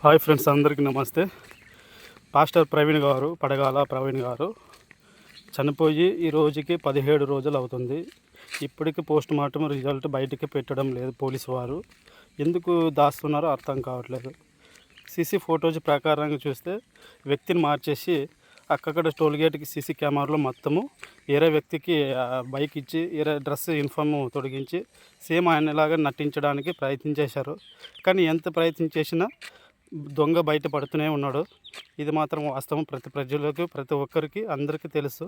Hi friends, అందరికీ నమస్తే. Pastor Praveen గారు, పడగాల ప్రవీణ్ గారు చనిపోయి ఈ రోజుకి 17 రోజులు అవుతుంది. ఇప్పటికి పోస్ట్ మార్టం రిజల్ట్ బయటికి పెట్టడం లేదు పోలీసు వారు. ఎందుకు దాస్తున్నారో అర్థం కావట్లేదు. సీసీ ఫోటోస్ ప్రకారంగా చూస్తే వ్యక్తిని మార్చేసి అక్కడ టోల్గేట్కి సీసీ కెమెరాలో మొత్తము వేరే వ్యక్తికి బైక్ ఇచ్చి వేరే డ్రెస్ యూనిఫామ్ తొడిగించి సేమ్ ఆయనలాగా నటించడానికి ప్రయత్నించేశారు. కానీ ఎంత ప్రయత్నం చేసినా దొంగ బయటపడుతూనే ఉన్నాడు. ఇది మాత్రం వాస్తవం. ప్రతి ప్రజలకు, ప్రతి ఒక్కరికి, అందరికీ తెలుసు.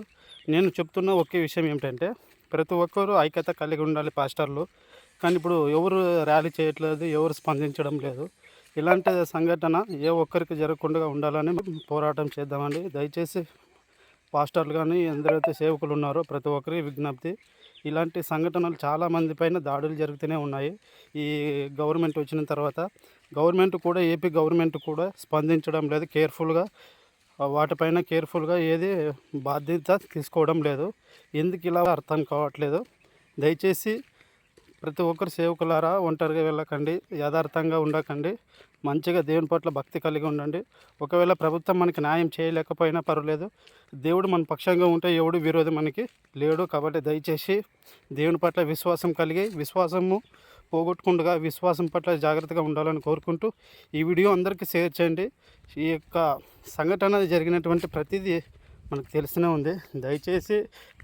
నేను చెప్తున్న ఒకే విషయం ఏమిటంటే, ప్రతి ఒక్కరూ ఐక్యత కలిగి ఉండాలి పాస్టర్లు. కానీ ఇప్పుడు ఎవరు ర్యాలీ చేయట్లేదు, ఎవరు స్పందించడం లేదు. ఇలాంటి సంఘటన ఏ ఒక్కరికి జరగకుండా ఉండాలని పోరాటం చేద్దామండి. దయచేసి పాస్టర్లు కానీ ఎందరైతే సేవకులు ఉన్నారో ప్రతి ఒక్కరికి విజ్ఞప్తి. ఇలాంటి సంఘటనలు చాలామంది పైన దాడులు జరుగుతూనే ఉన్నాయి. ఈ గవర్నమెంట్ వచ్చిన తర్వాత గవర్నమెంట్ కూడా, ఏపీ గవర్నమెంట్ కూడా స్పందించడం లేదు. వాటిపైన కేర్ఫుల్గా ఏది బాధ్యత తీసుకోవడం లేదు. ఎందుకు ఇలా అర్థం కావట్లేదు. దయచేసి ప్రతి ఒక్కరు సేవకులారా, ఒంటరిగా వెళ్ళకండి, యథార్థంగా ఉండకండి, మంచిగా దేవుని పట్ల భక్తి కలిగి ఉండండి. ఒకవేళ ప్రభుత్వం మనకి న్యాయం చేయలేకపోయినా పర్వాలేదు, దేవుడు మన పక్షంగా ఉంటే ఎవడు విరోధి మనకి లేడు. కాబట్టి దయచేసి దేవుని పట్ల విశ్వాసం కలిగి, విశ్వాసము పోగొట్టుకుండగా విశ్వాసం పట్ల జాగ్రత్తగా ఉండాలని కోరుకుంటూ ఈ వీడియో అందరికీ షేర్ చేయండి. ఈ యొక్క సంఘటన జరిగినటువంటి ప్రతిదీ మనకు తెలిసినే ఉంది. దయచేసి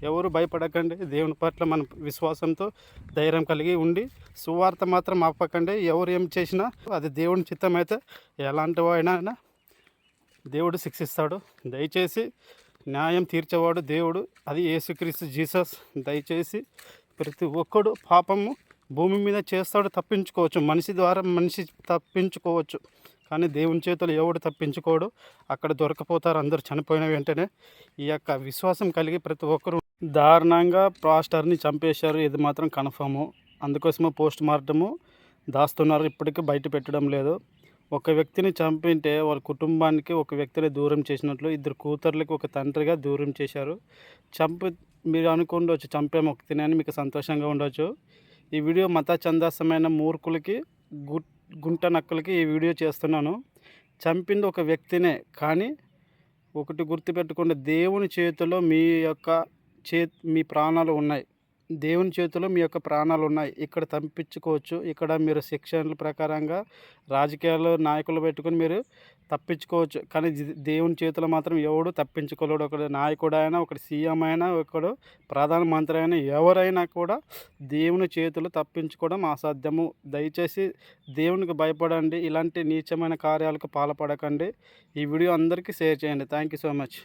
ఎవరు భయపడకండి. దేవుని పట్ల మన విశ్వాసంతో ధైర్యం కలిగి ఉండి సువార్త మాత్రం ఆపకండి. ఎవరు ఏం చేసినా అది దేవుని చిత్తం అయితే ఎలాంటి వాడినైనా దేవుడు శిక్షిస్తాడు. దయచేసి న్యాయం తీర్చేవాడు దేవుడు, అది యేసుక్రీస్తు జీసస్. దయచేసి ప్రతి ఒక్కడు పాపము భూమి మీద చేస్తాడు, తప్పించుకోవచ్చు. మనిషి ద్వారా మనిషి తప్పించుకోవచ్చు, కానీ దేవుని చేతులు ఎవడు తప్పించుకోడు. అక్కడ దొరకపోతారు అందరూ చనిపోయిన వెంటనే. ఈ యొక్క విశ్వాసం కలిగి ప్రతి ఒక్కరు దారుణంగా పాస్టర్ని చంపేశారు, ఇది మాత్రం కన్ఫర్ము. అందుకోసమే పోస్ట్ మార్టము దాస్తున్నారు, ఇప్పటికీ బయట పెట్టడం లేదు. ఒక వ్యక్తిని చంపింటే వాళ్ళ కుటుంబానికి ఒక వ్యక్తిని దూరం చేసినట్లు, ఇద్దరు కూతుర్లకి ఒక తండ్రిగా దూరం చేశారు. మీరు అనుకుండవచ్చు చంపేమో వ్యక్తిని అని, మీకు సంతోషంగా ఉండవచ్చు. ఈ వీడియో మత ఛందసమైన మూర్ఖులకి, గుంట నక్కలకి ఈ వీడియో చేస్తున్నాను. చంపింది ఒక వ్యక్తినే, కానీ ఒకటి గుర్తుపెట్టుకోండి, దేవుని చేతిలో మీ ప్రాణాలు ఉన్నాయి. దేవుని చేతిలో మీ యొక్క ప్రాణాలు ఉన్నాయి. ఇక్కడ తప్పించుకోవచ్చు. ఇక్కడ మీరు శిక్షణల ప్రకారంగా రాజకీయాలు నాయకులు పెట్టుకొని మీరు తప్పించుకోవచ్చు, కానీ దేవుని చేతిలో మాత్రం ఎవడు తప్పించుకోలేడు. ఒకడు నాయకుడైనా, ఒకటి సీఎం అయినా, ఒకడు ప్రధానమంత్రి అయినా, ఎవరైనా కూడా దేవుని చేతులు తప్పించుకోవడం అసాధ్యము. దయచేసి దేవునికి భయపడండి. ఇలాంటి నీచమైన కార్యాలకు పాల్పడకండి. ఈ వీడియో అందరికీ షేర్ చేయండి. Thank you so much.